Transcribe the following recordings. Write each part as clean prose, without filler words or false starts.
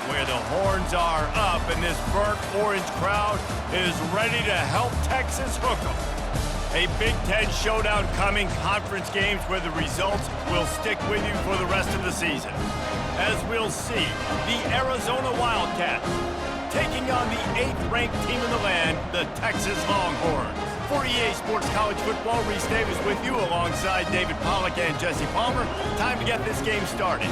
where the horns are up and this burnt orange crowd is ready to help Texas hook 'em. A Big Ten showdown coming, conference games where the results will stick with you for the rest of the season. As we'll see, the Arizona Wildcats taking on the 8th-ranked team in the land, the Texas Longhorns. For EA Sports College Football, Reese Davis with you alongside David Pollack and Jesse Palmer. Time to get this game started.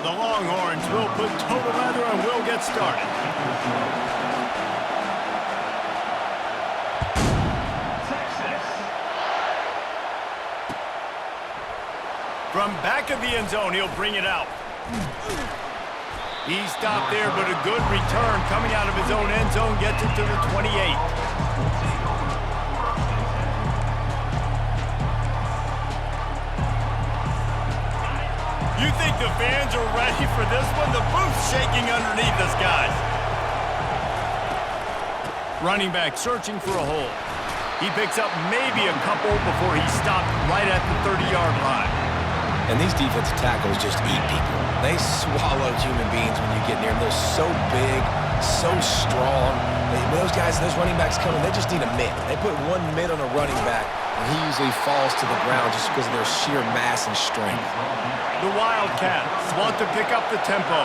The Longhorns will put toe to leather and will get started. From back of the end zone, he'll bring it out. He stopped there, but a good return coming out of his own end zone gets it to the 28. You think the fans are ready for this one? The booth's shaking underneath us, guys. Running back searching for a hole. He picks up maybe a couple before he stopped right at the 30-yard line. And these defensive tackles just eat people. They swallow human beings when you get near them. They're so big, so strong. Those guys, those running backs coming, they just need a mid. They put one mid on a running back, and he usually falls to the ground just because of their sheer mass and strength. The Wildcats want to pick up the tempo.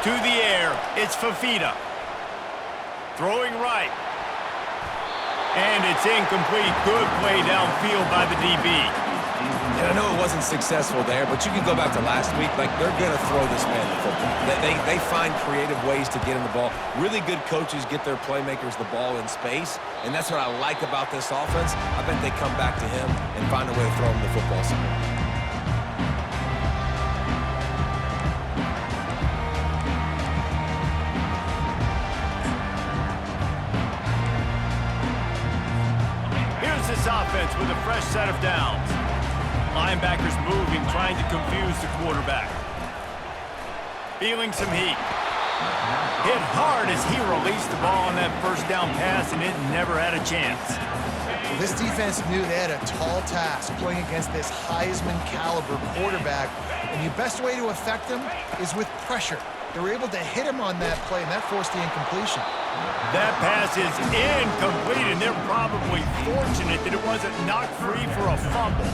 To the air, it's Fafita. Throwing right. And it's incomplete. Good play downfield by the DB. And I know it wasn't successful there, but you can go back to last week. Like, they're going to throw this man the football. They find creative ways to get him the ball. Really good coaches get their playmakers the ball in space, and that's what I like about this offense. I bet they come back to him and find a way to throw him the football somewhere. Here's this offense with a fresh set of downs. Linebackers moving, trying to confuse the quarterback. Feeling some heat. Hit hard as he released the ball on that first down pass, and it never had a chance. Well, this defense knew they had a tall task playing against this Heisman-caliber quarterback, and the best way to affect him is with pressure. They were able to hit him on that play, and that forced the incompletion. That pass is incomplete, and they're probably fortunate that it wasn't knocked free for a fumble.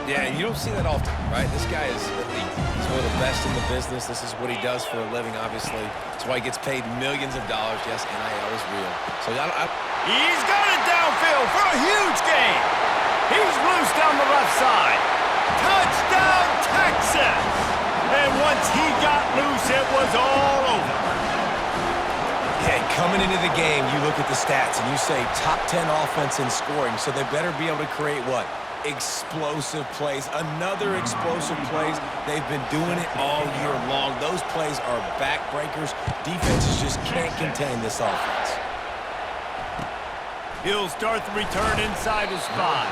Yeah, and you don't see that often, right? This guy is elite. He's one of the best in the business. This is what he does for a living, obviously. That's why he gets paid millions of dollars. Yes, NIL is real. So He's got it downfield for a huge gain. He's loose down the left side. Touchdown, Texas! And once he got loose, it was all over. Yeah, coming into the game, you look at the stats and you say top 10 offense in scoring, so they better be able to create what? Explosive plays. Another explosive plays. They've been doing it all year long. Those plays are backbreakers. Defenses just can't contain this offense. He'll start the return inside his spot.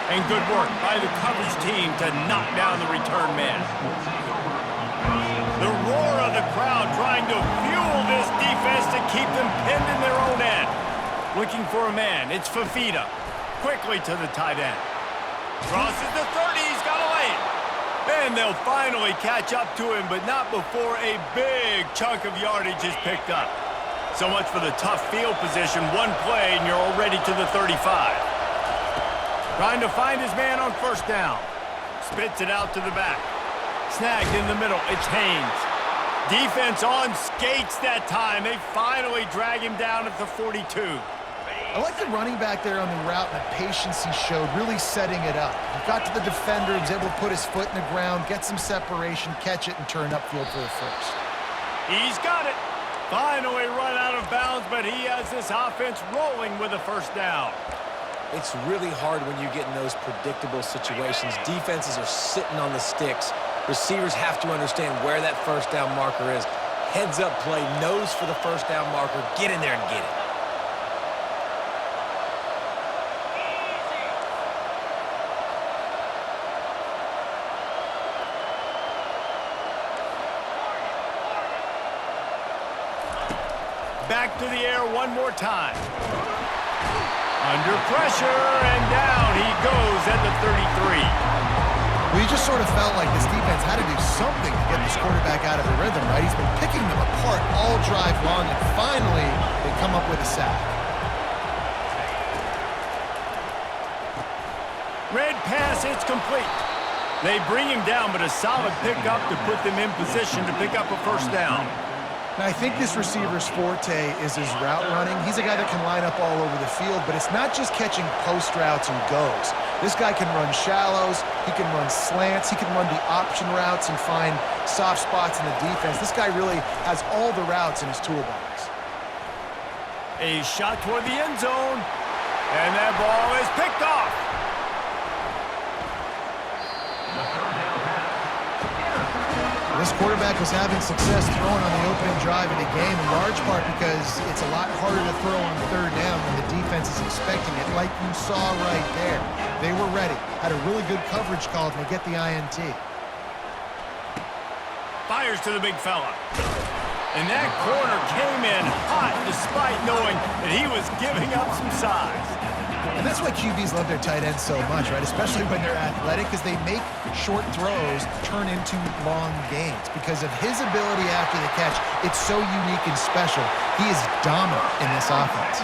And good work by the coverage team to knock down the return man. The roar of the crowd trying to fuel this defense to keep them pinned in their own end. Looking for a man. It's Fafita. Quickly to the tight end. Crosses the 30. He's got a lane. And they'll finally catch up to him, but not before a big chunk of yardage is picked up. So much for the tough field position. One play, and you're already to the 35. Trying to find his man on first down. Spits it out to the back. Snagged in the middle. It's Haynes. Defense on skates that time. They finally drag him down at the 42. I like the running back there on the route and the patience he showed, really setting it up. He got to the defender, was able to put his foot in the ground, get some separation, catch it, and turn upfield for the first. He's got it. Finally run out of bounds, but he has this offense rolling with a first down. It's really hard when you get in those predictable situations. Defenses are sitting on the sticks. Receivers have to understand where that first down marker is. Heads up play, nose for the first down marker. Get in there and get it. Back to the air one more time. Under pressure, and down he goes at the 33. Well, you just sort of felt like this defense had to do something to get this quarterback out of the rhythm, right? He's been picking them apart all drive long, and finally they come up with a sack. Red pass, it's complete. They bring him down, but a solid pickup to put them in position to pick up a first down. Now, I think this receiver's forte is his route running. He's a guy that can line up all over the field, but it's not just catching post routes and goes. This guy can run shallows, he can run slants, he can run the option routes and find soft spots in the defense. This guy really has all the routes in his toolbox. A shot toward the end zone, and that ball is picked off. This quarterback was having success throwing on the opening drive of the game, in large part because it's a lot harder to throw on third down when the defense is expecting it, like you saw right there. They were ready, had a really good coverage call, and they get the INT. Fires to the big fella. And that corner came in hot despite knowing that he was giving up some size. And that's why QBs love their tight ends so much, right? Especially when they're athletic, because they make short throws turn into long gains. Because of his ability after the catch, it's so unique and special. He is dominant in this offense.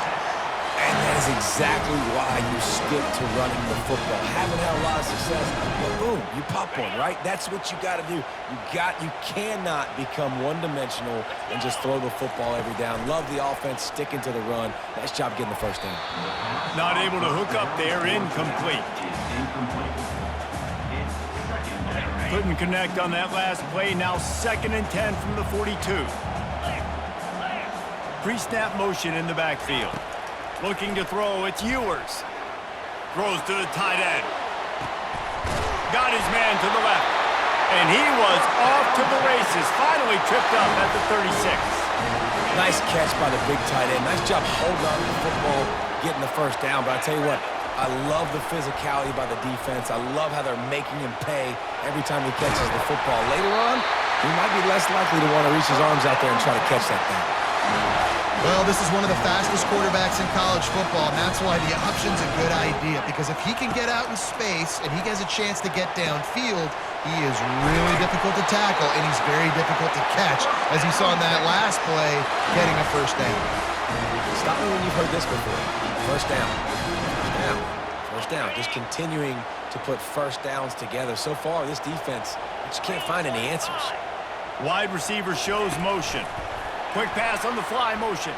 And that is exactly why you stick to running the football. Haven't had a lot of success, but boom, you pop one, right? That's what you got to do. You cannot become one-dimensional and just throw the football every down. Love the offense, sticking to the run. Nice job getting the first down. Not able to hook up there, incomplete. Couldn't connect on that last play. Now 2nd and 10 from the 42. Pre-snap motion in the backfield. Looking to throw, it's Ewers. Throws to the tight end. Got his man to the left. And he was off to the races. Finally tripped up at the 36. Nice catch by the big tight end. Nice job holding on to the football, getting the first down. But I tell you what, I love the physicality by the defense. I love how they're making him pay every time he catches the football. Later on, he might be less likely to want to reach his arms out there and try to catch that thing. Well, this is one of the fastest quarterbacks in college football, and that's why the option's a good idea, because if he can get out in space and he has a chance to get downfield, he is really difficult to tackle, and he's very difficult to catch, as you saw in that last play, getting a first down. Stop me when you've heard this before. First down. First down. First down. Just continuing to put first downs together. So far, this defense, you just can't find any answers. Wide receiver shows motion. Quick pass on the fly motion.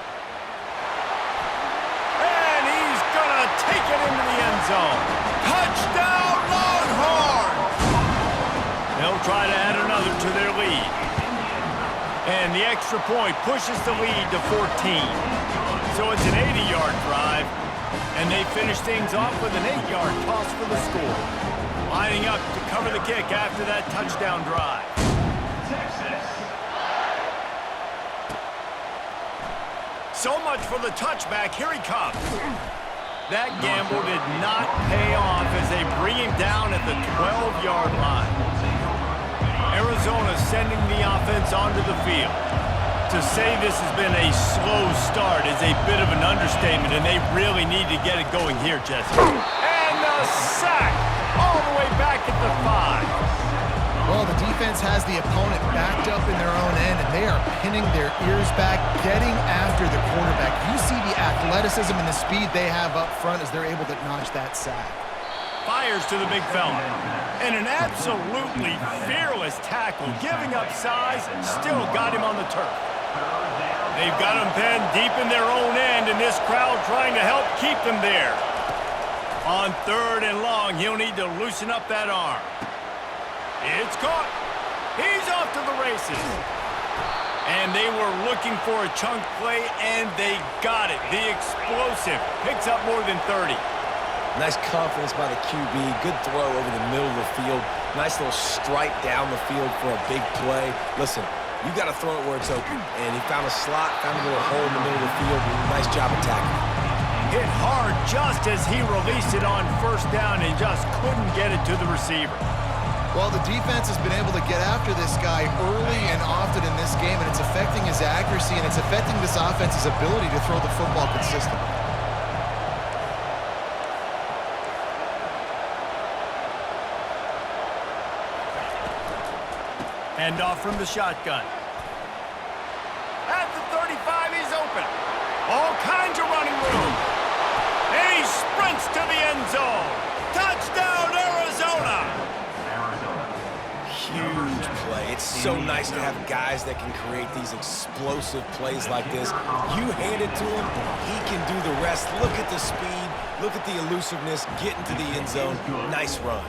And he's going to take it into the end zone. Touchdown, Longhorns! They'll try to add another to their lead. And the extra point pushes the lead to 14. So it's an 80-yard drive. And they finish things off with an 8-yard toss for the score. Lining up to cover the kick after that touchdown drive. So much for the touchback. Here he comes. That gamble did not pay off as they bring him down at the 12-yard line. Arizona sending the offense onto the field. To say this has been a slow start is a bit of an understatement, and they really need to get it going here, Jesse. And the sack all the way back at the 5. Well, the defense has the opponent backed up in their own end, and they are pinning their ears back, getting after the quarterback. You see the athleticism and the speed they have up front as they're able to notch that sack. Fires to the big fella. And an absolutely fearless tackle, giving up size, still got him on the turf. They've got him pinned deep in their own end, and this crowd trying to help keep them there. On 3rd and long, he'll need to loosen up that arm. It's caught. He's off to the races. And they were looking for a chunk play, and they got it. The explosive picks up more than 30. Nice confidence by the QB. Good throw over the middle of the field. Nice little strike down the field for a big play. Listen, you got to throw it where it's open. And he found a slot, found a little hole in the middle of the field. Nice job attacking it. Hit hard just as he released it on first down and just couldn't get it to the receiver. Well, the defense has been able to get after this guy early and often in this game, and it's affecting his his accuracy, and it's affecting this offense's ability to throw the football consistently. Hand off from the shotgun. At the 35, he's open. All kinds of running room. And he sprints to the end zone. Touchdown, Arizona! Huge play. It's so nice to have guys that can create these explosive plays like this. You hand it to him, he can do the rest. Look at the speed. Look at the elusiveness. Get into the end zone. Nice run.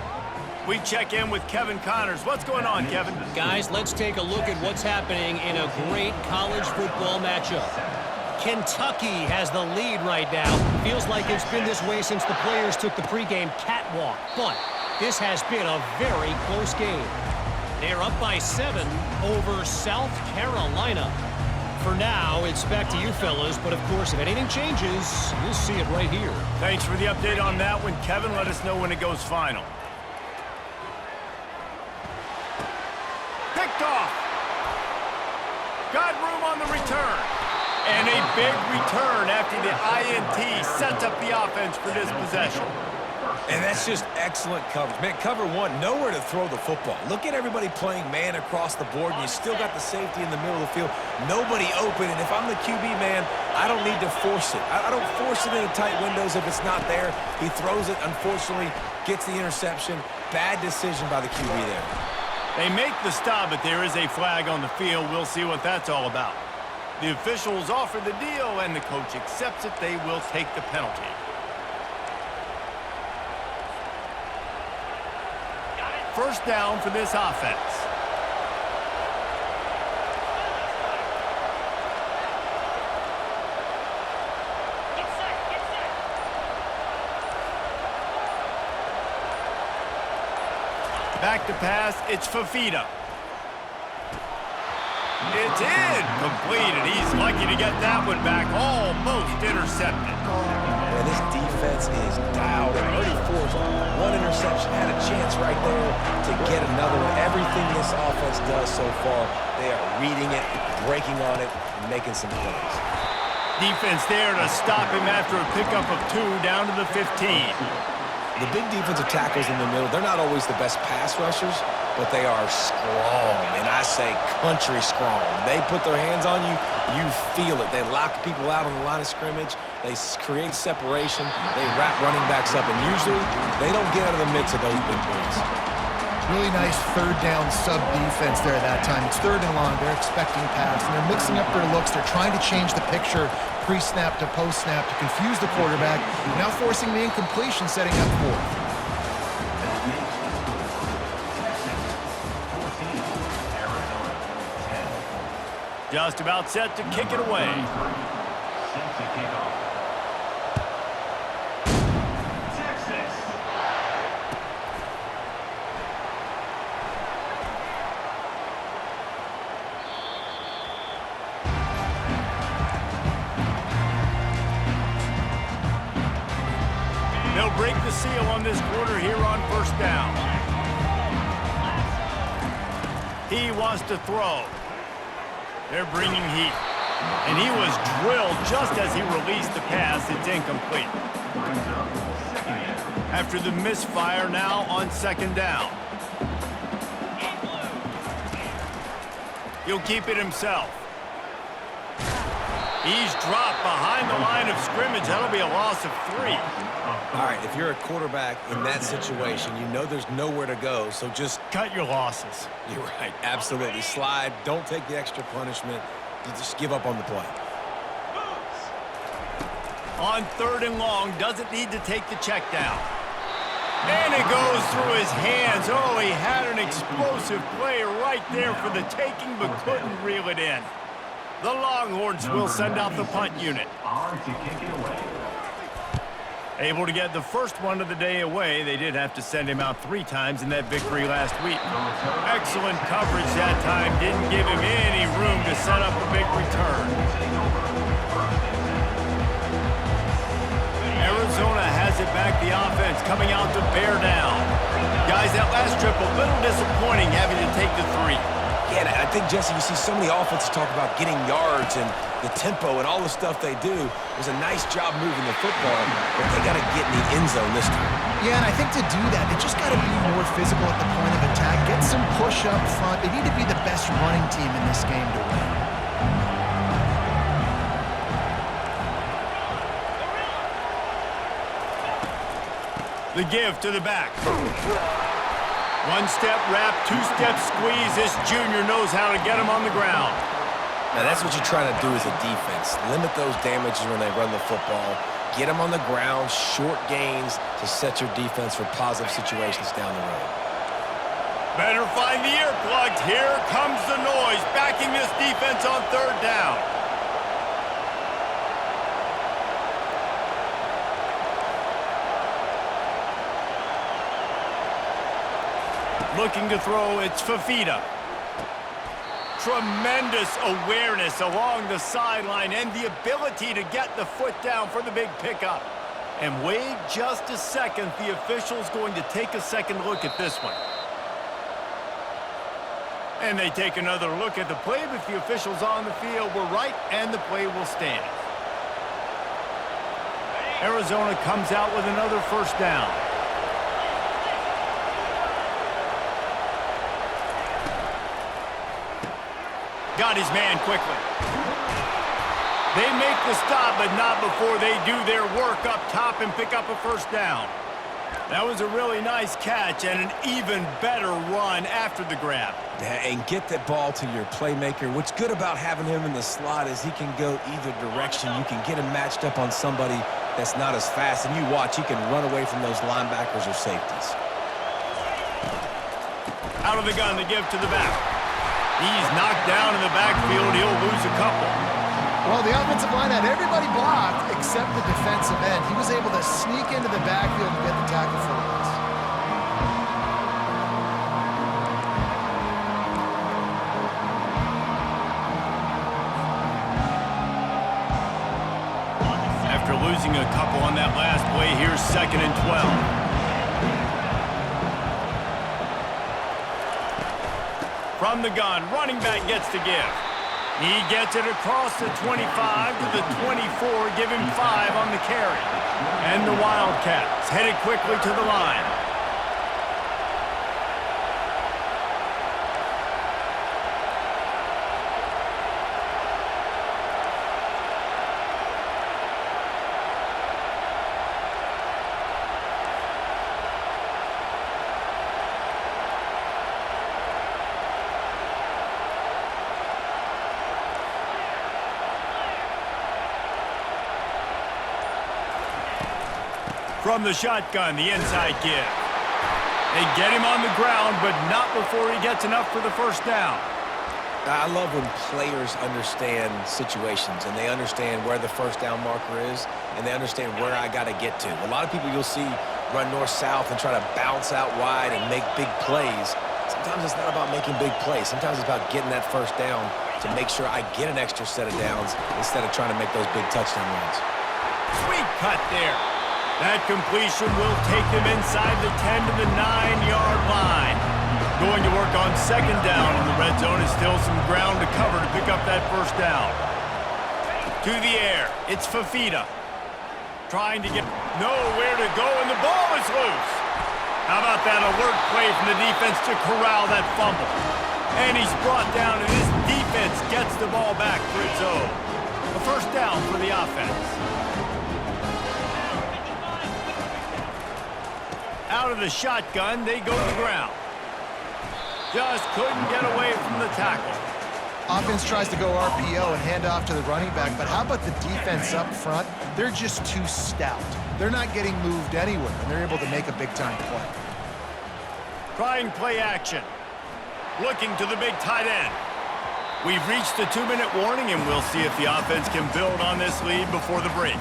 We check in with Kevin Connors. What's going on, Kevin? Guys, let's take a look at what's happening in a great college football matchup. Kentucky has the lead right now. Feels like it's been this way since the players took the pregame catwalk. But this has been a very close game. They're up by 7 over South Carolina. For now, it's back to you fellas, but of course, if anything changes, you'll see it right here. Thanks for the update on that one, Kevin. Let us know when it goes final. Picked off. Got room on the return. And a big return after the INT sets up the offense for this possession. And that's just excellent coverage. Man, cover one, nowhere to throw the football. Look at everybody playing man across the board, and you still got the safety in the middle of the field. Nobody open, and if I'm the QB, man, I don't need to force it. I don't force it into tight windows if it's not there. He throws it, unfortunately, gets the interception. Bad decision by the QB there. They make the stop, but there is a flag on the field. We'll see what that's all about. The officials offer the deal, and the coach accepts it. They will take the penalty. First down for this offense. Back to pass, it's Fafita. It's in, completed. He's lucky to get that one back, almost intercepted. Man, this defense is dialed in. Already forced one interception, had a chance right there to get another one. Everything this offense does so far, they are reading it, breaking on it, and making some plays. Defense there to stop him after a pickup of 2 down to the 15. The big defensive tackles in the middle, they're not always the best pass rushers, but they are strong, and I say country strong. They put their hands on you, you feel it. They lock people out on the line of scrimmage. They create separation. They wrap running backs up, and usually they don't get out of the mix of those big boys. Really nice third down sub defense there that time. It's 3rd and long. They're expecting pass, and they're mixing up their looks. They're trying to change the picture pre-snap to post-snap to confuse the quarterback, now forcing the incompletion, setting up 4th. Just about set to kick it away. They'll break the seal on this quarter here on first down. He wants to throw. They're bringing heat. And he was drilled just as he released the pass. It's incomplete. After the misfire, now on 2nd down. He'll keep it himself. He's dropped behind the line of scrimmage. That'll be a loss of 3. All right, if you're a quarterback in that situation, you know there's nowhere to go, so just cut your losses. You're right, absolutely. Slide, don't take the extra punishment. You just give up on the play. On 3rd and long, doesn't need to take the check down. And it goes through his hands. Oh, he had an explosive play right there for the taking, but couldn't reel it in. The Longhorns will send out the punt unit. Able to get the first one of the day away. They did have to send him out 3 times in that victory last week. Excellent coverage that time. Didn't give him any room to set up a big return. Arizona has it back. The offense coming out to bear down. Guys, that last trip a little disappointing having to take the 3. Yeah, and I think, Jesse, you see so many offenses talk about getting yards and the tempo and all the stuff they do. It was a nice job moving the football, but they got to get in the end zone this time. Yeah, and I think to do that, they just got to be more physical at the point of attack, get some push up front. They need to be the best running team in this game to win. The give to the back. One-step wrap, two-step squeeze. This junior knows how to get him on the ground. Now, that's what you're trying to do as a defense. Limit those damages when they run the football. Get them on the ground, short gains to set your defense for positive situations down the road. Better find the earplugs. Here comes the noise, backing this defense on third down. Looking to throw, it's Fafita. Tremendous awareness along the sideline and the ability to get the foot down for the big pickup. And wait just a second, the official's going to take a second look at this one. And they take another look at the play, but the officials on the field were right, and the play will stand. Arizona comes out with another first down. Got his man quickly. They make the stop, but not before they do their work up top and pick up a first down. That was a really nice catch and an even better run after the grab. And get that ball to your playmaker. What's good about having him in the slot is he can go either direction. You can get him matched up on somebody that's not as fast, and you watch, he can run away from those linebackers or safeties. Out of the gun, the give to the back. He's knocked down in the backfield. He'll lose a couple. Well, the offensive line had everybody blocked except the defensive end. He was able to sneak into the backfield and get the tackle for loss. After losing a couple on that last play, here's 2nd and 12. From the gun, running back gets the give. He gets it across the 25 to the 24, give him 5 on the carry. And the Wildcats headed quickly to the line. From the shotgun, the inside give. They get him on the ground, but not before he gets enough for the first down. I love when players understand situations and they understand where the first down marker is and they understand where I got to get to. A lot of people you'll see run north-south and try to bounce out wide and make big plays. Sometimes it's not about making big plays. Sometimes it's about getting that first down to make sure I get an extra set of downs instead of trying to make those big touchdown runs. Sweet cut there. That completion will take them inside the 10 to the 9-yard line. Going to work on 2nd down in the red zone is still some ground to cover to pick up that first down. To the air, it's Fafita. Trying to get nowhere to go, and the ball is loose. How about that alert play from the defense to corral that fumble? And he's brought down, and his defense gets the ball back for its own. A first down for the offense. Out of the shotgun, they go to the ground. Just couldn't get away from the tackle. Offense tries to go RPO and hand off to the running back, but how about the defense up front? They're just too stout. They're not getting moved anywhere, and they're able to make a big-time play. Trying play action. Looking to the big tight end. We've reached the 2-minute warning, and we'll see if the offense can build on this lead before the break.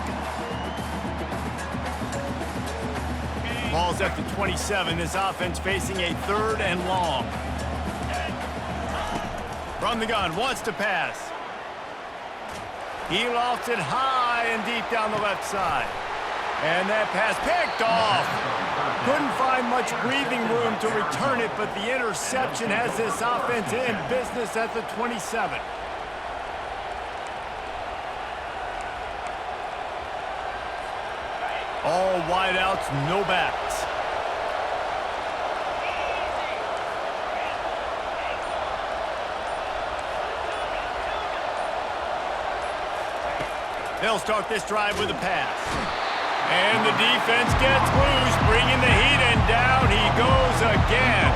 Ball's at the 27. This offense facing a 3rd and long. From the gun, wants to pass. He lofts it high and deep down the left side. And that pass picked off. Couldn't find much breathing room to return it, but the interception has this offense in business at the 27. All wideouts, no backs. They'll start this drive with a pass. And the defense gets loose, bringing the heat, and down he goes again.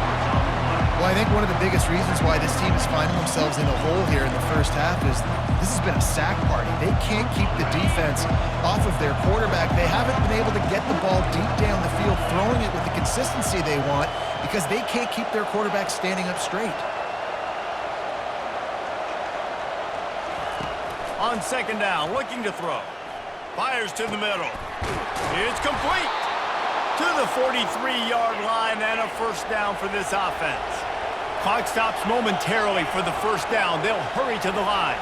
Well, I think one of the biggest reasons why this team is finding themselves in a hole here in the first half is this has been a sack party. They can't keep the defense off of their quarterback. They haven't been able to get the ball deep down the field, throwing it with the consistency they want because they can't keep their quarterback standing up straight. On second down, looking to throw. Fires to the middle. It's complete. To the 43-yard line and a first down for this offense. Clock stops momentarily for the first down. They'll hurry to the line.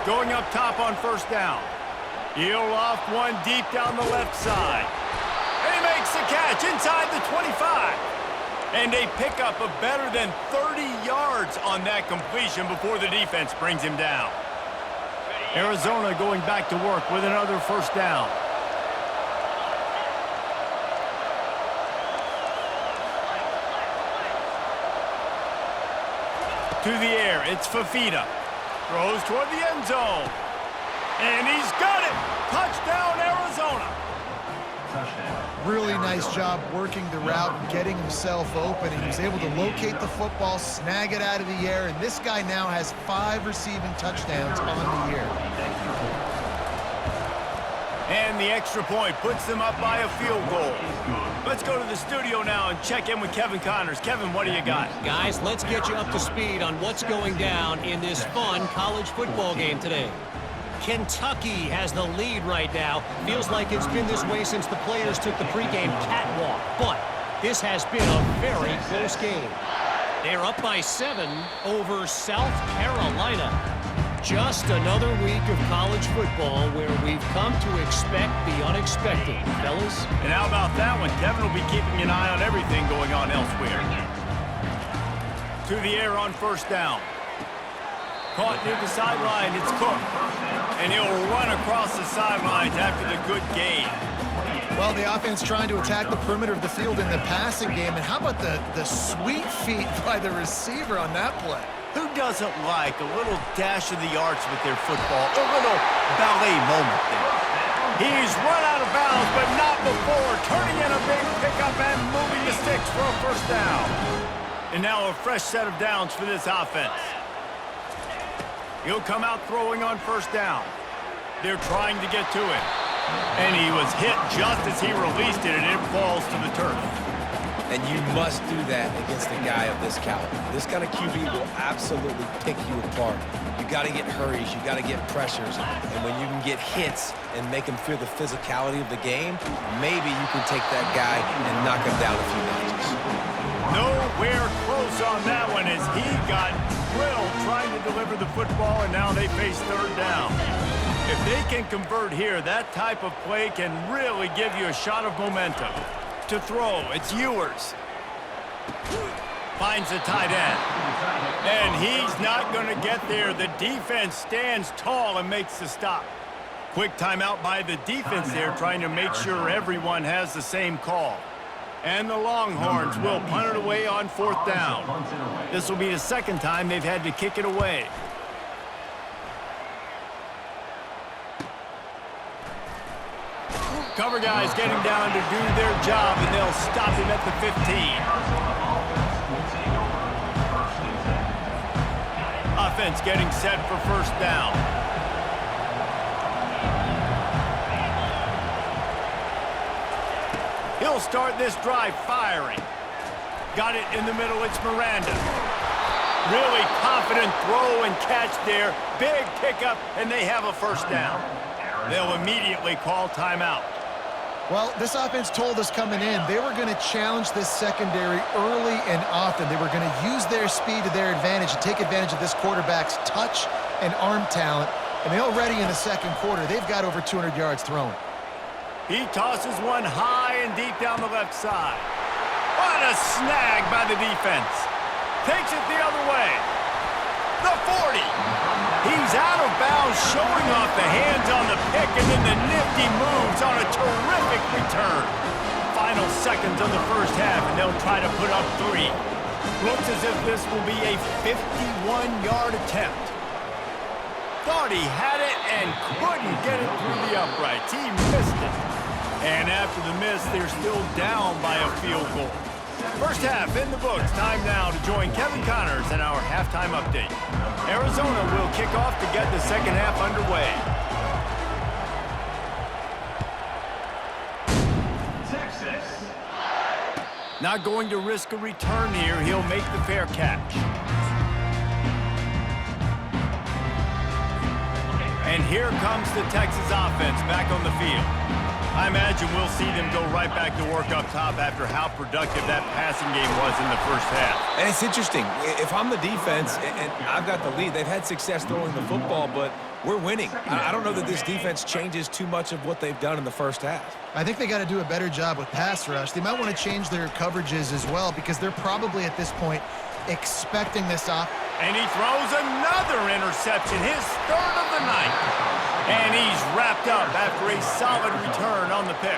Going up top on first down. He'll loft one deep down the left side. And he makes the catch inside the 25. And a pickup of better than 30 yards on that completion before the defense brings him down. Arizona going back to work with another first down. To the air, it's Fafita. Throws toward the end zone. And he's got it! Touchdown, Arizona! Really nice job working the route and getting himself open. He was able to locate the football, snag it out of the air, and this guy now has 5 receiving touchdowns on the year. And the extra point puts them up by a field goal. Let's go to the studio now and check in with Kevin Connors. Kevin, what do you got? Guys, let's get you up to speed on what's going down in this fun college football game today. Kentucky has the lead right now. Feels like it's been this way since the players took the pregame catwalk. But this has been a very close game. They're up by 7 over South Carolina. Just another week of college football where we've come to expect the unexpected, fellas. And how about that one? Kevin will be keeping an eye on everything going on elsewhere. To the air on first down. Caught near the sideline, it's Cook. And he'll run across the sidelines after the good gain. Well, the offense trying to attack the perimeter of the field in the passing game. And how about the sweet feet by the receiver on that play? Who doesn't like a little dash of the arts with their football? A little ballet moment there. He's run out of bounds, but not before. Turning in a big pickup and moving the sticks for a first down. And now a fresh set of downs for this offense. He'll come out throwing on first down. They're trying to get to him. And he was hit just as he released it, and it falls to the turf. And you must do that against a guy of this caliber. This kind of QB will absolutely pick you apart. You got to get hurries. You got to get pressures. And when you can get hits and make him feel the physicality of the game, maybe you can take that guy and knock him down a few notches. Nowhere close on that one as he got drilled trying to deliver the football, and now they face third down. If they can convert here, that type of play can really give you a shot of momentum. To throw, it's Ewers. Finds the tight end. And he's not going to get there. The defense stands tall and makes the stop. Quick timeout by the defense there, trying to make sure everyone has the same call. And the Longhorns will punt it away on fourth down. This will be the second time they've had to kick it away. Cover guys getting down to do their job, and they'll stop him at the 15. Offense getting set for first down. He'll start this drive firing. Got it in the middle, it's Miranda. Really confident throw and catch there. Big pickup, and they have a first down. They'll immediately call timeout. Well, this offense told us coming in they were going to challenge this secondary early and often. They were going to use their speed to their advantage and take advantage of this quarterback's touch and arm talent, and already in the second quarter, they've got over 200 yards thrown. He tosses one high and deep down the left side. What a snag by the defense. Takes it the other way. The 40. He's out of bounds, showing off the hands on the pick, and then the nifty moves on a terrific return. Final seconds of the first half, and they'll try to put up 3. Looks as if this will be a 51-yard attempt. Thought he had it and couldn't get it through the uprights. He missed it. And after the miss, they're still down by a field goal. First half in the books. Time now to join Kevin Connors in our halftime update. Arizona will kick off to get the second half underway. Texas. Not going to risk a return here. He'll make the fair catch. And here comes the Texas offense back on the field. I imagine we'll see them go right back to work up top after how productive that passing game was in the first half. And it's interesting. If I'm the defense and I've got the lead, they've had success throwing the football, but we're winning. I don't know that this defense changes too much of what they've done in the first half. I think they got to do a better job with pass rush. They might want to change their coverages as well because they're probably at this point expecting this off. And he throws another interception, his third of the night. And he's wrapped up after a solid return on the pick.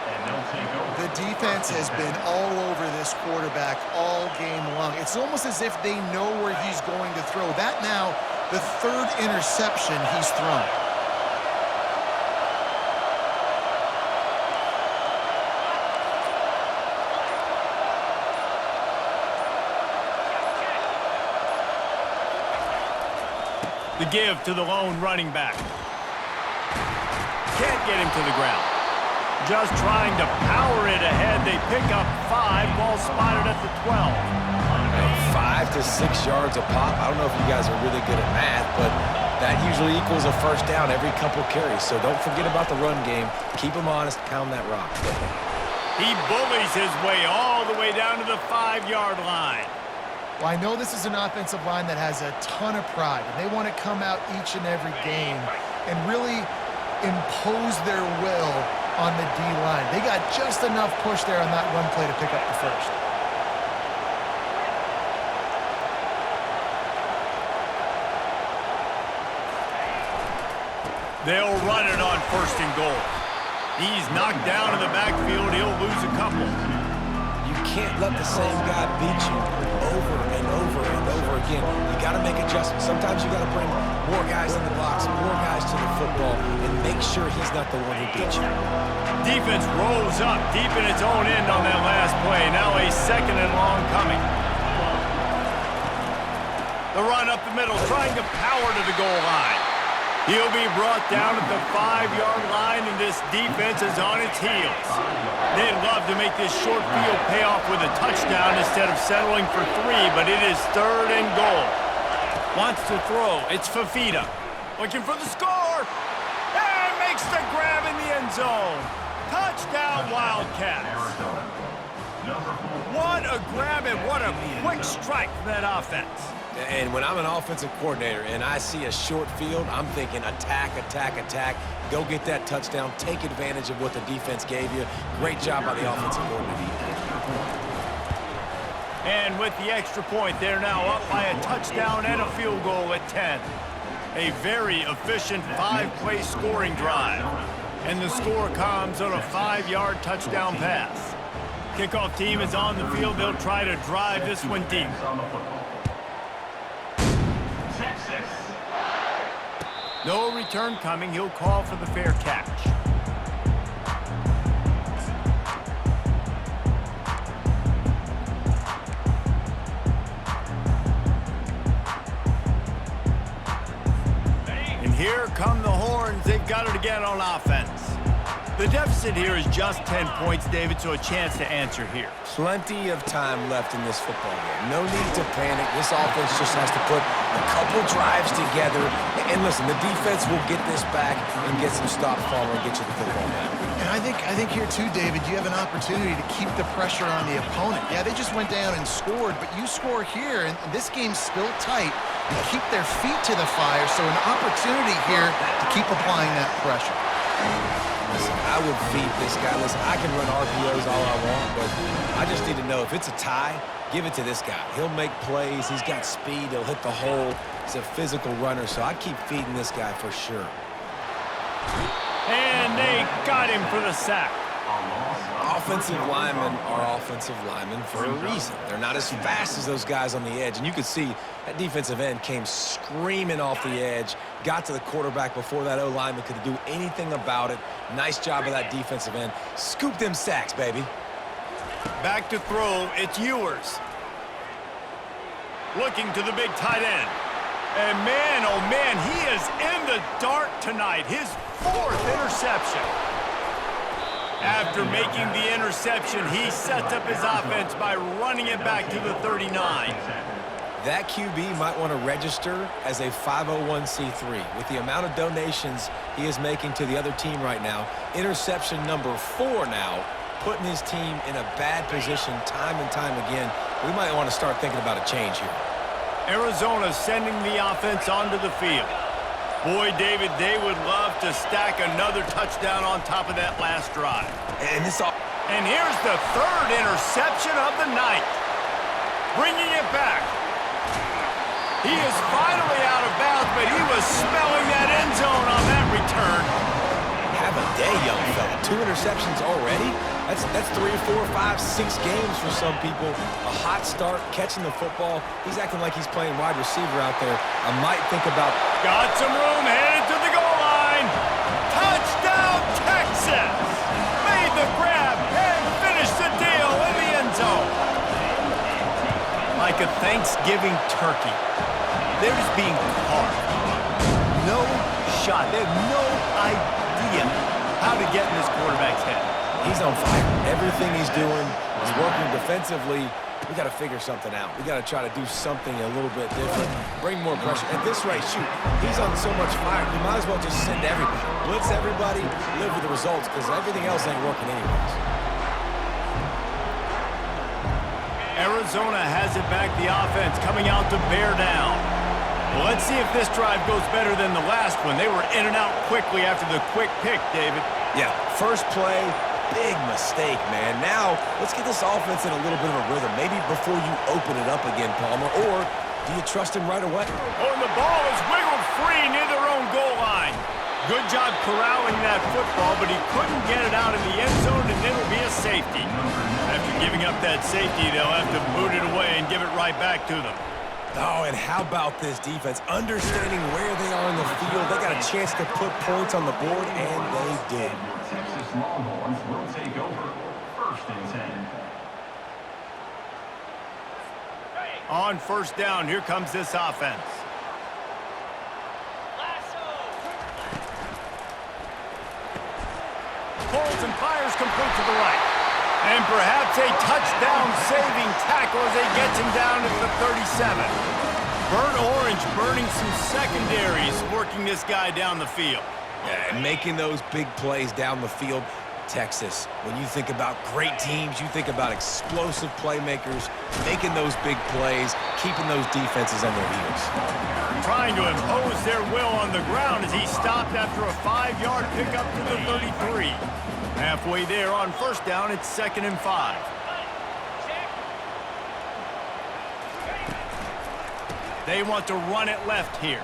The defense has been all over this quarterback all game long. It's almost as if they know where he's going to throw. That now, the third interception he's thrown. The give to the lone running back. Can't get him to the ground. Just trying to power it ahead. They pick up 5, ball spotted at the 12. 5 to 6 yards a pop. I don't know if you guys are really good at math, but that usually equals a first down every couple carries. So don't forget about the run game. Keep them honest. Pound that rock. He bullies his way all the way down to the 5-yard line. Well, I know this is an offensive line that has a ton of pride, and they want to come out each and every game and really impose their will on the D-line. They got just enough push there on that run play to pick up the first. They'll run it on 1st and goal. He's knocked down in the backfield. He'll lose a couple. You can't let the same guy beat you over and over and over again. You got to make adjustments. Sometimes you got to bring more guys in the box, more guys to the football, and make sure he's not the one who beat you. Defense rolls up deep in its own end on that last play. Now a 2nd and long coming. The run up the middle, trying to power to the goal line. He'll be brought down at the 5-yard line, and this defense is on its heels. They'd love to make this short field pay off with a touchdown instead of settling for 3, but it is 3rd and goal. Wants to throw. It's Fafita. Looking for the score. And makes the grab in the end zone. Touchdown, Wildcats. What a grab and what a quick strike from that offense. And when I'm an offensive coordinator and I see a short field, I'm thinking attack, attack, attack. Go get that touchdown. Take advantage of what the defense gave you. Great job by the offensive coordinator. And with the extra point, they're now up by a touchdown and a field goal at 10. A very efficient 5-play scoring drive. And the score comes on a 5-yard touchdown pass. Kickoff team is on the field. They'll try to drive this one deep. No return coming. He'll call for the fair catch. And here come the horns. They've got it again on offense. The deficit here is just 10 points, David, so a chance to answer here. Plenty of time left in this football game. No need to panic. This offense just has to put a couple drives together. And listen, the defense will get this back and get some stops following and get you the football back. And I think here too, David, you have an opportunity to keep the pressure on the opponent. Yeah, they just went down and scored, but you score here, and this game's still tight. You keep their feet to the fire, so an opportunity here to keep applying that pressure. Listen, I would feed this guy. Listen, I can run RPOs all I want, but I just need to know if it's a tie, give it to this guy. He'll make plays. He's got speed. He'll hit the hole. He's a physical runner, so I keep feeding this guy for sure. And they got him for the sack. Offensive linemen are offensive linemen for a reason. They're not as fast as those guys on the edge. And you could see that defensive end came screaming off the edge, got to the quarterback before that O-lineman could do anything about it. Nice job of that defensive end. Scoop them sacks, baby. Back to throw, it's Ewers. Looking to the big tight end. And man, oh man, he is in the dark tonight. His 4th interception. After making the interception, he sets up his offense by running it back to the 39. That QB might want to register as a 501c3. With the amount of donations he is making to the other team right now, interception number 4 now, putting his team in a bad position time and time again. We might want to start thinking about a change here. Arizona sending the offense onto the field. Boy, David, they would love to stack another touchdown on top of that last drive. And here's the 3rd interception of the night. Bringing it back. He is finally out of bounds, but he was smelling that end zone on that return. Have a day, young fella. 2 interceptions already? That's 3, 4, 5, 6 games for some people. A hot start, catching the football. He's acting like he's playing wide receiver out there. I might think about... Got some room, headed to the goal line. Touchdown, Texas! Made the grab and finished the deal in the end zone. Like a Thanksgiving turkey. They're just being carved. No shot. They have no idea how to get in this quarterback's head. He's on fire. Everything he's doing is working defensively. We got to figure something out. We got to try to do something a little bit different. Bring more pressure. At this rate, shoot, he's on so much fire. You might as well just send everybody. Blitz everybody, live with the results, because everything else ain't working anyways. Arizona has it back, the offense coming out to bear down. Well, let's see if this drive goes better than the last one. They were in and out quickly after the quick pick, David. Yeah, first play, big mistake, man. Now, let's get this offense in a little bit of a rhythm. Maybe before you open it up again, Palmer, or do you trust him right away? Oh, and the ball is wiggled free near their own goal line. Good job corralling that football, but he couldn't get it out of the end zone, and it'll be a safety. After giving up that safety, they'll have to boot it away and give it right back to them. Oh, and how about this defense? Understanding where they are in the field. They got a chance to put points on the board, and they did. Texas Longhorns will take over 1st and 10. On 1st down, here comes this offense. Pulls and fires complete to the right. And perhaps a touchdown-saving tackle as they gets him down to the 37. Burnt orange burning some secondaries, working this guy down the field. Yeah, and making those big plays down the field. Texas, when you think about great teams, you think about explosive playmakers, making those big plays, keeping those defenses on their heels. Trying to impose their will on the ground as he stopped after a 5-yard pickup to the 33. Halfway there on 1st down, it's 2nd and 5. They want to run it left here.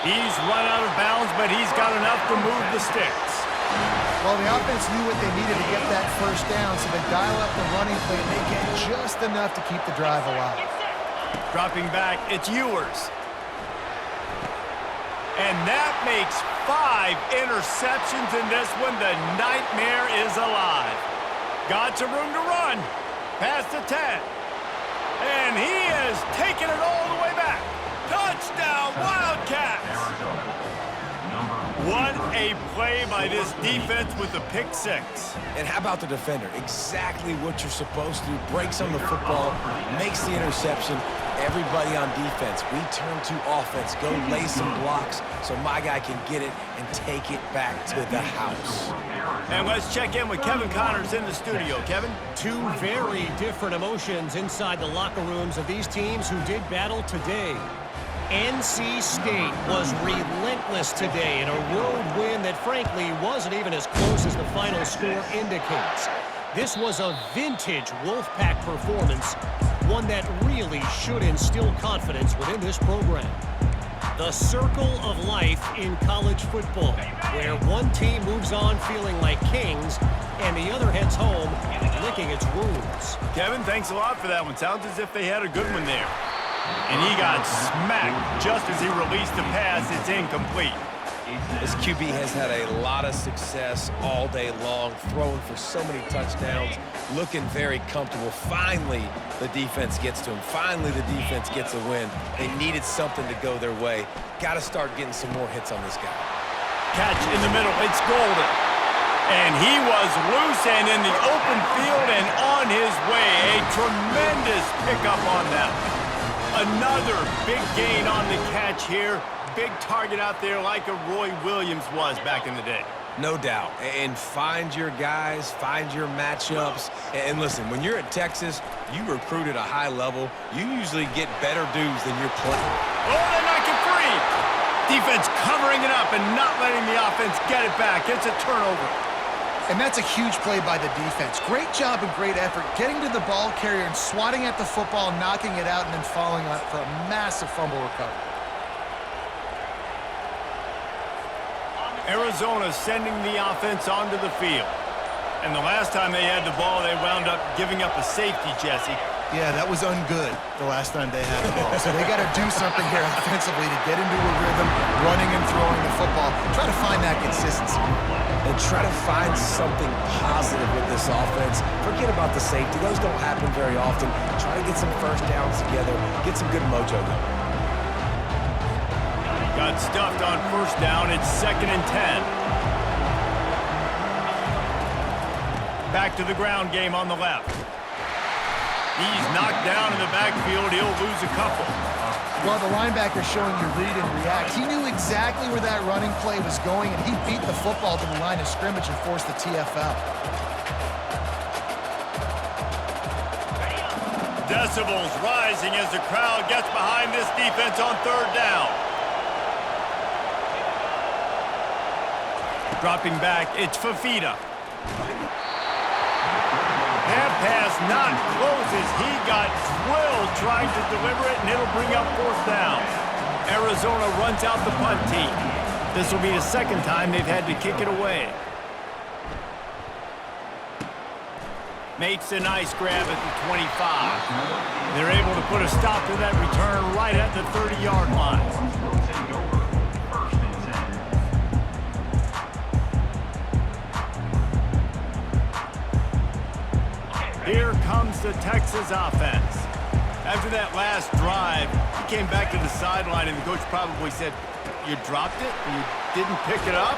He's run out of bounds, but he's got enough to move the sticks. Well, the offense knew what they needed to get that 1st down, so they dial up the running play, and they get just enough to keep the drive alive. Dropping back, it's Ewers. And that makes 5 interceptions in this one. The nightmare is alive. Got some room to run. Past the 10. And he is taking it all the way back. Touchdown, Wildcats! What a play by this defense with the pick six. And how about the defender? Exactly what you're supposed to do. Breaks on the football, makes the interception. Everybody on defense, we turn to offense. Go lay some blocks so my guy can get it and take it back to the house. And let's check in with Kevin Connors in the studio. Kevin? Two very different emotions inside the locker rooms of these teams who did battle today. NC State was relentless today in a road win that frankly wasn't even as close as the final score indicates. This was a vintage Wolfpack performance, one that really should instill confidence within this program. The circle of life in college football, where one team moves on feeling like kings and the other heads home licking its wounds. Kevin, thanks a lot for that one. Sounds as if they had a good one there. And he got smacked just as he released the pass. It's incomplete. This QB has had a lot of success all day long, throwing for so many touchdowns, looking very comfortable. Finally, the defense gets to him. Finally, the defense gets a win. They needed something to go their way. Got to start getting some more hits on this guy. Catch in the middle. It's Golden. And he was loose and in the open field and on his way. A tremendous pickup on that. Another big gain on the catch here. Big target out there like a Roy Williams was back in the day. No doubt. And find your guys, find your matchups. And listen, when you're at Texas, you recruit at a high level. You usually get better dudes than your play. Oh, they're not get free. Defense covering it up and not letting the offense get it back. It's a turnover. And that's a huge play by the defense. Great job and great effort getting to the ball carrier and swatting at the football, knocking it out, and then falling on it for a massive fumble recovery. Arizona sending the offense onto the field. And the last time they had the ball, they wound up giving up a safety, Jesse. Yeah, that was ungood the last time they had the ball. So they got to do something here offensively to get into a rhythm, running and throwing the football. Try to find that consistency. And try to find something positive with this offense. Forget about the safety. Those don't happen very often. Try to get some first downs together. Get some good mojo going. Got stuffed on first down. It's 2nd and 10. Back to the ground game on the left. He's knocked down in the backfield. He'll lose a couple. Well, the linebacker's showing you read and react. He knew exactly where that running play was going, and he beat the football to the line of scrimmage and forced the TFL. Decibels rising as the crowd gets behind this defense on 3rd down. Dropping back, it's Fafita. That pass not close as he got drilled trying to deliver it, and it'll bring up 4th down. Arizona runs out the punt team. This will be the 2nd time they've had to kick it away. Makes a nice grab at the 25. They're able to put a stop to that return right at the 30-yard line. Here comes the Texas offense. After that last drive, he came back to the sideline, and the coach probably said, "You dropped it? You didn't pick it up?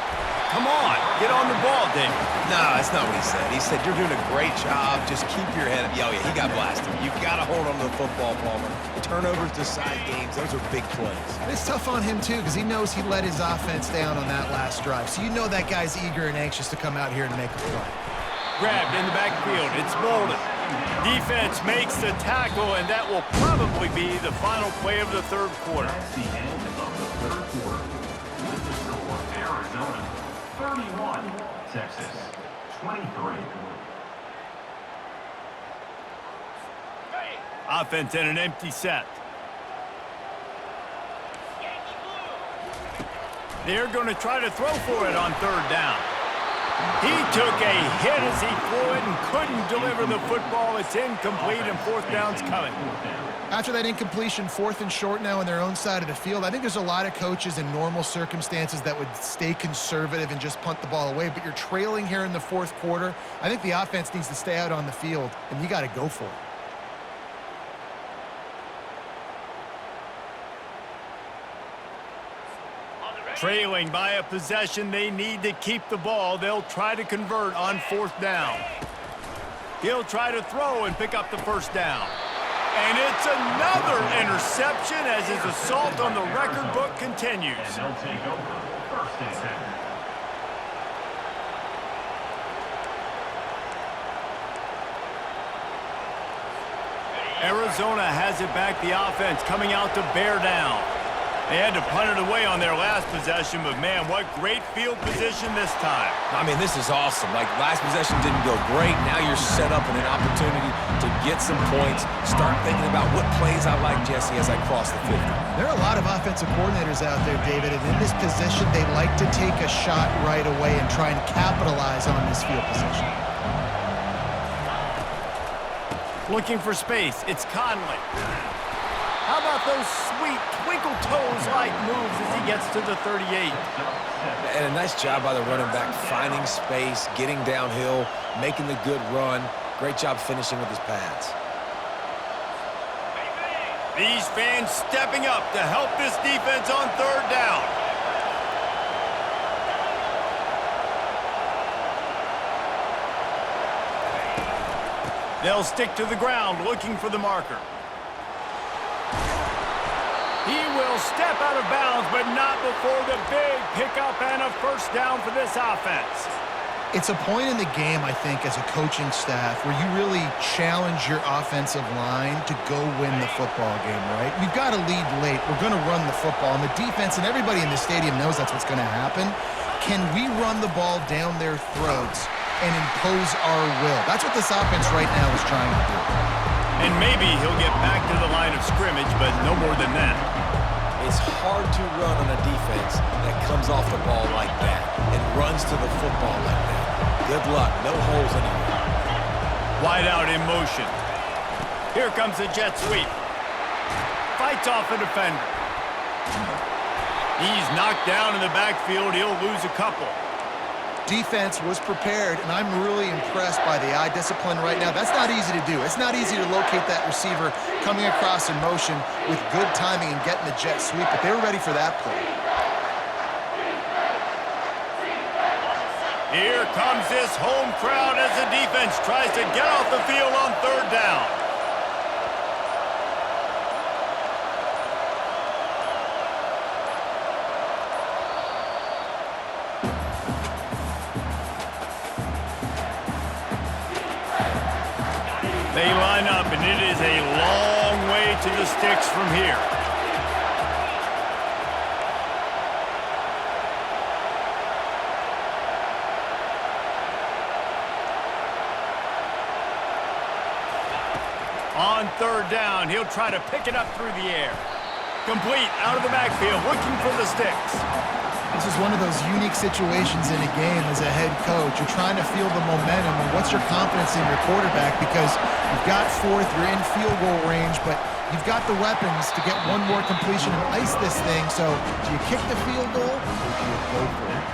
Come on, get on the ball, Dave." No, that's not what he said. He said, "You're doing a great job. Just keep your head up." Oh, yeah, he got blasted. You got to hold on to the football, Palmer. Turnovers decide games. Those are big plays. It's tough on him, too, because he knows he let his offense down on that last drive. So you know that guy's eager and anxious to come out here and make a play. Grabbed in the backfield. It's Bolden. Defense makes the tackle, and that will probably be the final play of the 3rd quarter. That's the end of the 3rd quarter. With the score, Arizona 31, Texas 23. Offense in an empty set. They're going to try to throw for it on 3rd down. He took a hit as he threw it and couldn't deliver the football. It's incomplete, and 4th down's coming. After that incompletion, 4th and short now on their own side of the field, I think there's a lot of coaches in normal circumstances that would stay conservative and just punt the ball away. But you're trailing here in the 4th quarter. I think the offense needs to stay out on the field, and you got to go for it. Trailing by a possession, they need to keep the ball. They'll try to convert on 4th down. He'll try to throw and pick up the 1st down. And it's another interception as his assault on the record book continues. And they'll take over 1st and 10. Arizona has it back, the offense coming out to bear down. They had to punt it away on their last possession, but man, what great field position this time. I mean, this is awesome. Like, last possession didn't go great. Now you're set up in an opportunity to get some points. Start thinking about what plays I like, Jesse, as I cross the 50. There are a lot of offensive coordinators out there, David, and in this position, they like to take a shot right away and try and capitalize on this field position. Looking for space, it's Conley. How about those sweet twinkle toes-like moves as he gets to the 38? And a nice job by the running back, finding space, getting downhill, making the good run. Great job finishing with his pads. These fans stepping up to help this defense on 3rd down. They'll stick to the ground looking for the marker. He will step out of bounds, but not before the big pickup and a 1st down for this offense. It's a point in the game, I think, as a coaching staff where you really challenge your offensive line to go win the football game, right? We've got to lead late. We're going to run the football, and the defense and everybody in the stadium knows that's what's going to happen. Can we run the ball down their throats and impose our will? That's what this offense right now is trying to do. And maybe he'll get back to the line of scrimmage, but no more than that. It's hard to run on a defense that comes off the ball like that and runs to the football like that. Good luck. No holes anywhere. Wide out in motion. Here comes the jet sweep. Fights off a defender. He's knocked down in the backfield. He'll lose a couple. Defense was prepared, and I'm really impressed by the eye discipline right now. That's not easy to do. It's not easy to locate that receiver coming across in motion with good timing and getting the jet sweep, but they were ready for that play. Here comes this home crowd as the defense tries to get off the field on 3rd down. They line up, and it is a long way to the sticks from here. On 3rd down, he'll try to pick it up through the air. Complete out of the backfield, looking for the sticks. This is one of those unique situations in a game as a head coach. You're trying to feel the momentum, and what's your confidence in your quarterback? Because you've got 4th, you're in field goal range, but you've got the weapons to get one more completion and ice this thing. So do you kick the field goal or do you go for it?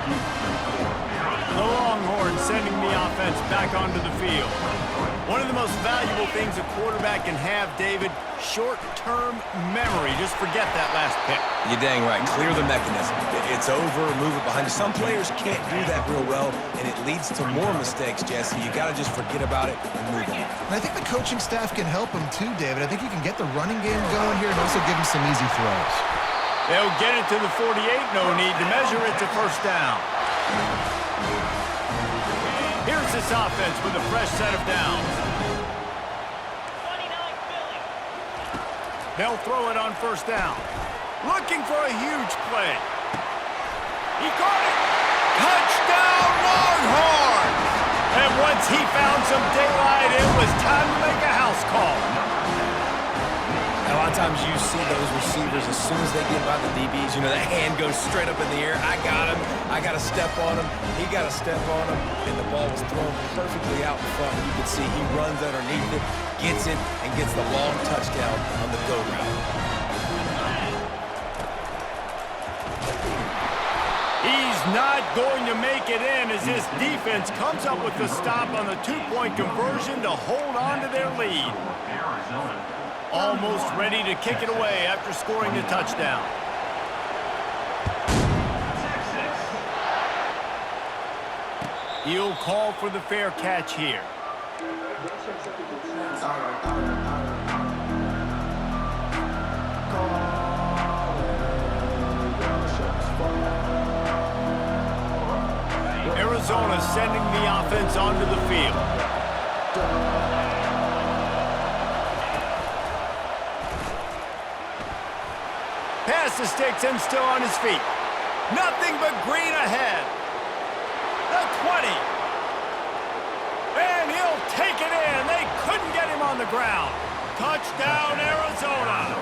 The Longhorns sending the offense back onto the field. One of the most valuable things a quarterback can have, David, short-term memory. Just forget that last pick. You're dang right. Clear the mechanism. It's over, move it behind you. Some players can't do that real well, and it leads to more mistakes, Jesse. You got to just forget about it and move on. And I think the coaching staff can help him too, David. I think you can get the running game going here and also give him some easy throws. They'll get it to the 48. No need to measure it to 1st down. Here's this offense with a fresh set of downs. They'll throw it on 1st down. Looking for a huge play. He caught it. Touchdown, Longhorns! And once he found some daylight, it was time to make a house call. A lot of times you see those receivers, as soon as they get by the DBs, you know, that hand goes straight up in the air. I got him. I got to step on him. He got to step on him. And the ball was thrown perfectly out in front. You can see he runs underneath it, gets it, and gets the long touchdown on the go route. He's not going to make it in as this defense comes up with the stop on the 2-point conversion to hold on to their lead. Almost ready to kick it away after scoring the touchdown. He'll call for the fair catch here. Arizona sending the offense onto the field. Past the sticks and still on his feet. Nothing but green ahead. The 20. And he'll take it in. They couldn't get him on the ground. Touchdown, Arizona.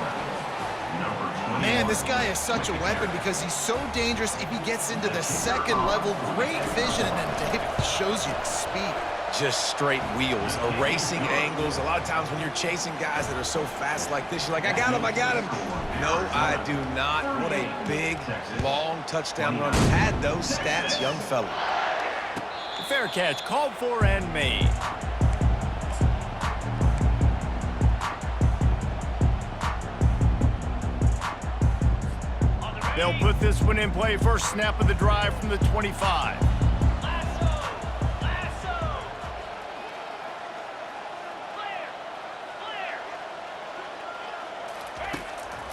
Man, this guy is such a weapon because he's so dangerous if he gets into the second level. Great vision, and then David shows you the speed. Just straight wheels, erasing angles. A lot of times when you're chasing guys that are so fast like this, you're like, I got him, I got him. No, I do not. What a big, long touchdown run. Had those stats, young fella. Fair catch called for and made. They'll put this one in play. First snap of the drive from the 25.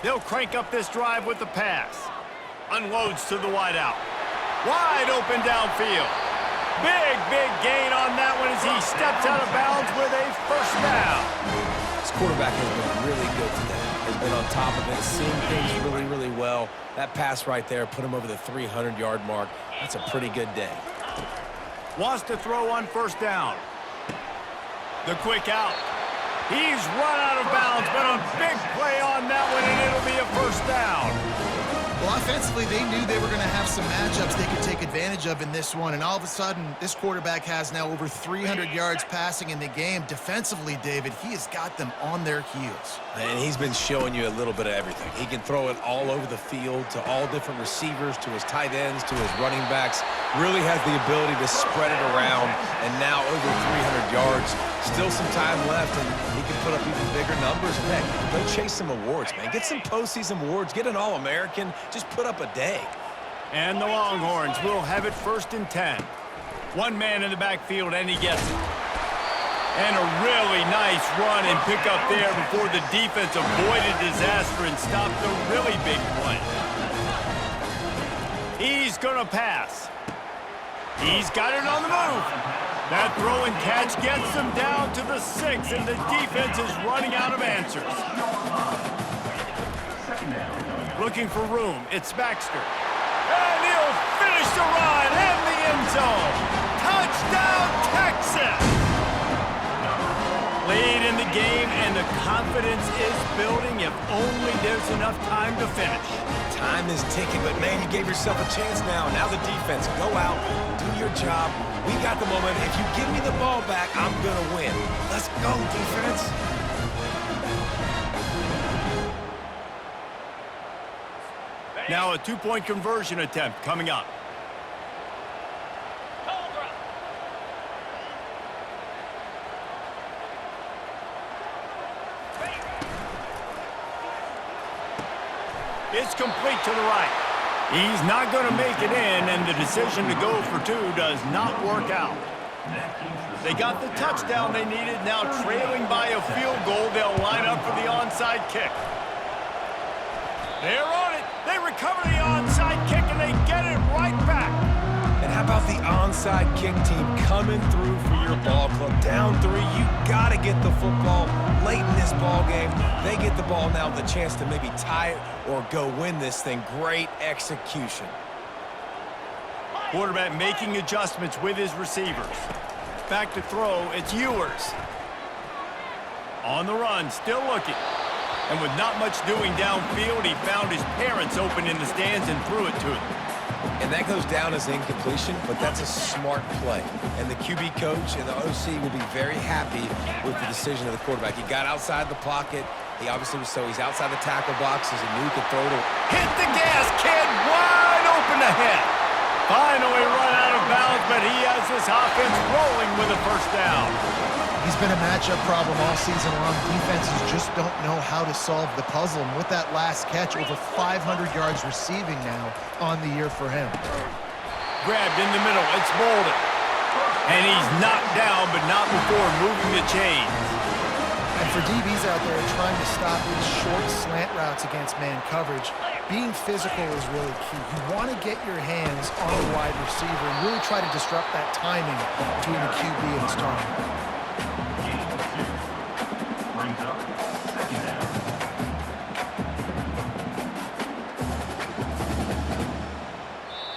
They'll crank up this drive with the pass. Unloads to the wideout. Wide open downfield. Big gain on that one as he steps out of bounds with a first down. This quarterback has been really good today. Has been on top of it, seeing things really well. That pass right there put him over the 300-yard mark. That's a pretty good day. Wants to throw on first down. The quick out. He's run out of bounds, but a big play on that one, and it'll be a first down. Well, offensively, they knew they were going to have some matchups they could take advantage of in this one, and all of a sudden, this quarterback has now over 300 yards passing in the game. Defensively, David, he has got them on their heels. And he's been showing you a little bit of everything. He can throw it all over the field to all different receivers, to his tight ends, to his running backs. Really has the ability to spread it around, and now over 300 yards. Still some time left, and he can put up even bigger numbers. Heck, go chase some awards, man. Get some postseason awards. Get an All-American. Just put up a day. And the Longhorns will have it 1st and 10. One man in the backfield, and he gets it. And a really nice run and pick up there before the defense avoided disaster and stopped the really big play. He's going to pass. He's got it on the move. That throw and catch gets them down to the 6, and the defense is running out of answers. Looking for room. It's Baxter. And he'll finish the run in the end zone. Touchdown, Texas! Lead in the game, and the confidence is building if only there's enough time to finish. Time is ticking, but man, you gave yourself a chance now. Now the defense, go out, do your job. We got the momentum. If you give me the ball back, I'm going to win. Let's go, defense. Now a two-point conversion attempt coming up. It's complete to the right. He's not going to make it in, and the decision to go for two does not work out. They got the touchdown they needed. Now trailing by a field goal, they'll line up for the onside kick. They're on it. They recover the onside kick, and they get it right back. And how about the onside kick team coming through for your ball club? Down 3, you got to get the football late in this ball game. They get the ball now with a chance to maybe tie it or go win this thing. Great execution. Quarterback making adjustments with his receivers. Back to throw, it's Ewers. On the run, still looking. And with not much doing downfield, he found his parents open in the stands and threw it to them. And that goes down as incompletion, but that's a smart play. And the QB coach and the OC will be very happy with the decision of the quarterback. He got outside the pocket. He obviously was he's outside the tackle boxes and knew he could throw it. Hit the gas, kid, wide open ahead. Finally run out of bounds, but he has this offense rolling with a first down. He's been a matchup problem all season long. Defenses just don't know how to solve the puzzle. And with that last catch, over 500 yards receiving now on the year for him. Grabbed in the middle. It's Bolden. And he's knocked down, but not before moving the chains. And for DBs out there trying to stop these short slant routes against man coverage, being physical is really key. You want to get your hands on the wide receiver and really try to disrupt that timing between the QB and his target. Brings up second down.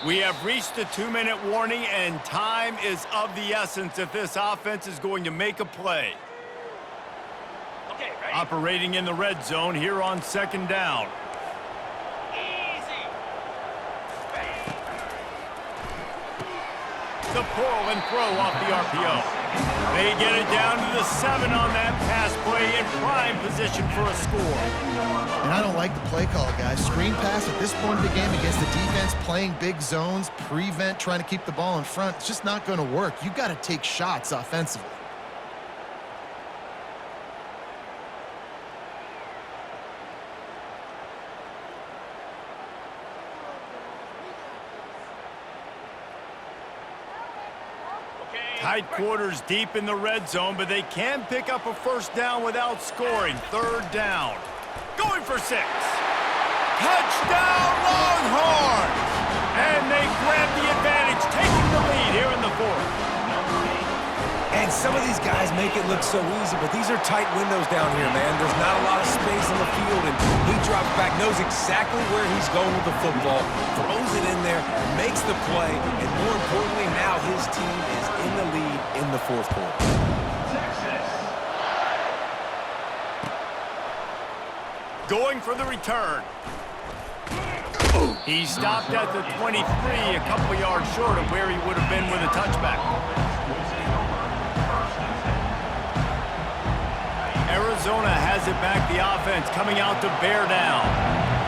We have reached the 2-minute warning, and time is of the essence if this offense is going to make a play. Okay, ready? Operating in the red zone here on second down. Easy. The pull and throw off the RPO. They get it down to the 7 on that pass play in prime position for a score. And I don't like the play call, guys. Screen pass at this point of the game against the defense playing big zones, prevent, trying to keep the ball in front. It's just not going to work. You've got to take shots offensively. Tight quarters deep in the red zone, but they can pick up a first down without scoring. Third down. Going for 6. Touchdown, Longhorns! And they grab the advantage, taking the lead here in the 4th. And some of these guys make it look so easy, but these are tight windows down here, man. There's not a lot of space on the field, and he drops back, knows exactly where he's going with the football, throws it in there, makes the play, and more importantly, now his team is in the lead in the 4th quarter. Texas. Going for the return. He stopped at the 23, a couple yards short of where he would have been with a touchback. Arizona has it back, the offense coming out to bear down.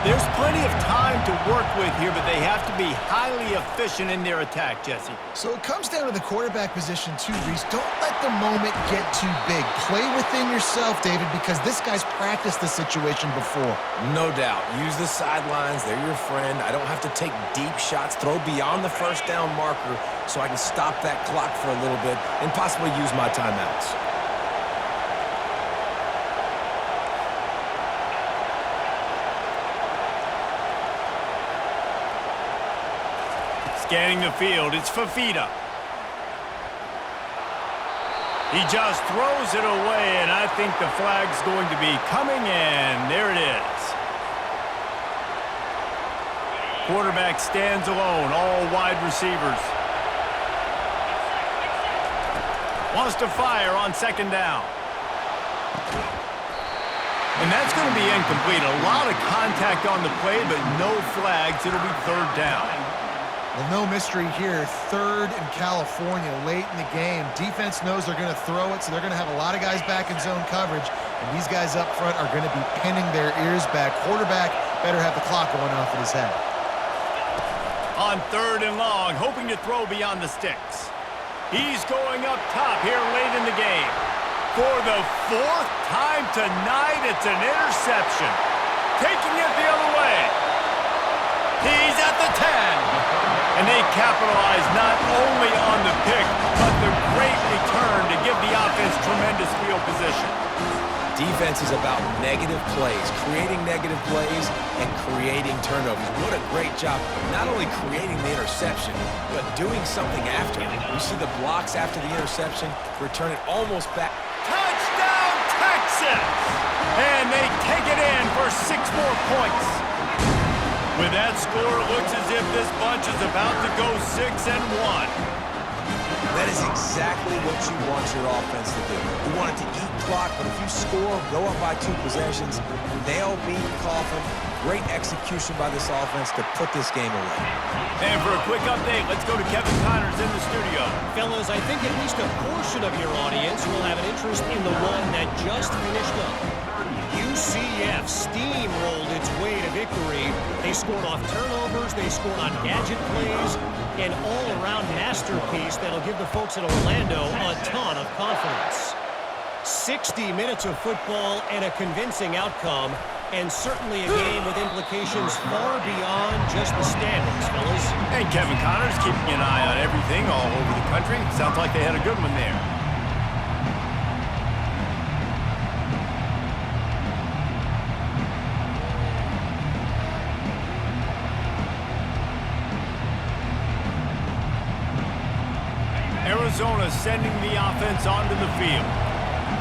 There's plenty of time to work with here, but they have to be highly efficient in their attack, Jesse. So it comes down to the quarterback position too, Reese. Don't let the moment get too big. Play within yourself, David, because this guy's practiced the situation before. No doubt. Use the sidelines. They're your friend. I don't have to take deep shots, throw beyond the first down marker so I can stop that clock for a little bit and possibly use my timeouts. Scanning the field, it's Fafita. He just throws it away, and I think the flag's going to be coming in. There it is. Quarterback stands alone, all wide receivers. Wants to fire on second down. And that's going to be incomplete. A lot of contact on the play, but no flags. It'll be third down. Well, no mystery here. 3rd in California late in the game. Defense knows they're going to throw it, so they're going to have a lot of guys back in zone coverage, and these guys up front are going to be pinning their ears back. Quarterback better have the clock going off at his head. On 3rd and long, hoping to throw beyond the sticks. He's going up top here late in the game. For the 4th time tonight, it's an interception. Taking it the other way. He's at the 10. And they capitalize not only on the pick, but the great return to give the offense tremendous field position. Defense is about negative plays, creating negative plays, and creating turnovers. What a great job, not only creating the interception, but doing something after it. You see the blocks after the interception, return it almost back. Touchdown, Texas! And they take it in for 6 more points. With that score, it looks as if this bunch is about to go 6-1. That is exactly what you want your offense to do. You want it to eat clock, but if you score, go up by 2 possessions, nail beat Coffin. Great execution by this offense to put this game away. And for a quick update, let's go to Kevin Connors in the studio. Fellas, I think at least a portion of your audience will have an interest in the one that just finished up. UCF steamrolled its way to victory. They scored off turnovers, they scored on gadget plays, an all-around masterpiece that'll give the folks in Orlando a ton of confidence. 60 minutes of football and a convincing outcome. And certainly a game with implications far beyond just the standings, fellas. And Kevin Connor's keeping an eye on everything all over the country. Sounds like they had a good one there. Arizona sending the offense onto the field.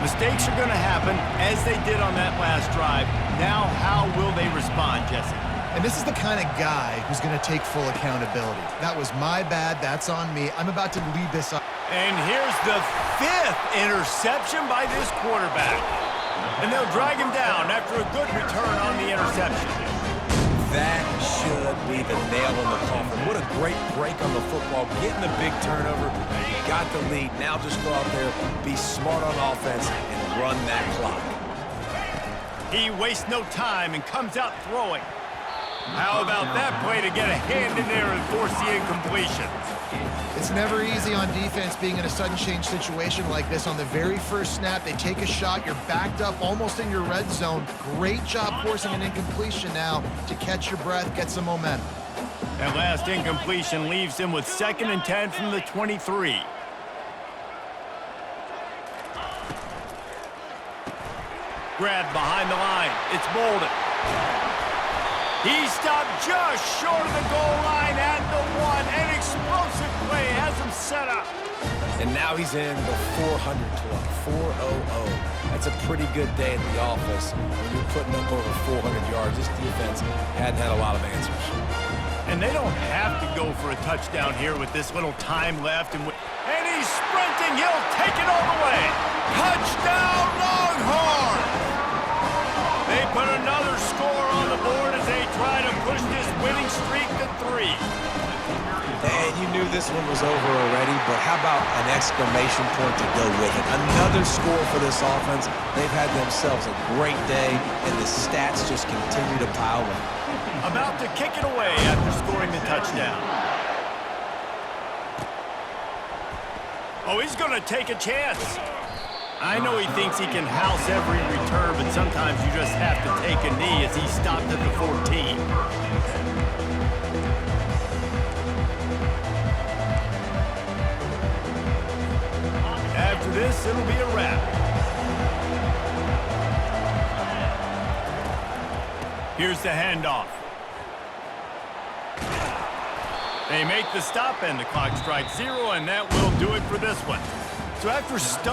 Mistakes are going to happen, as they did on that last drive. Now, how will they respond, Jesse? And this is the kind of guy who's going to take full accountability. That was my bad. That's on me. I'm about to lead this up. And here's the 5th interception by this quarterback. And they'll drag him down after a good return on the interception. That should be the nail in the coffin. What a great break on the football. Getting the big turnover. You got the lead. Now just go out there, be smart on offense, and run that clock. He wastes no time and comes out throwing. How about that play to get a hand in there and force the incompletion? It's never easy on defense being in a sudden change situation like this. On the very first snap, they take a shot. You're backed up almost in your red zone. Great job forcing an incompletion now to catch your breath, get some momentum. That last incompletion leaves him with 2nd and 10 from the 23. Grab behind the line. It's Bolden. He stopped just short of the goal line at the 1. An explosive play has him set up. And now he's in the 400 club, 400. That's a pretty good day at the office when you're putting up over 400 yards. This defense hadn't had a lot of answers. And they don't have to go for a touchdown here with this little time left. And he's sprinting. He'll take it all the way. Touchdown, Longhorns! They put another score on the board as they try to push this winning streak to 3. And you knew this one was over already, but how about an exclamation point to go with it? Another score for this offense. They've had themselves a great day, and the stats just continue to pile up. About to kick it away after scoring the touchdown. Oh, he's going to take a chance. I know he thinks he can house every return, but sometimes you just have to take a knee as he stopped at the 14. After this, it'll be a wrap. Here's the handoff. They make the stop, and the clock strikes 0, and that will do it for this one. So after stumbling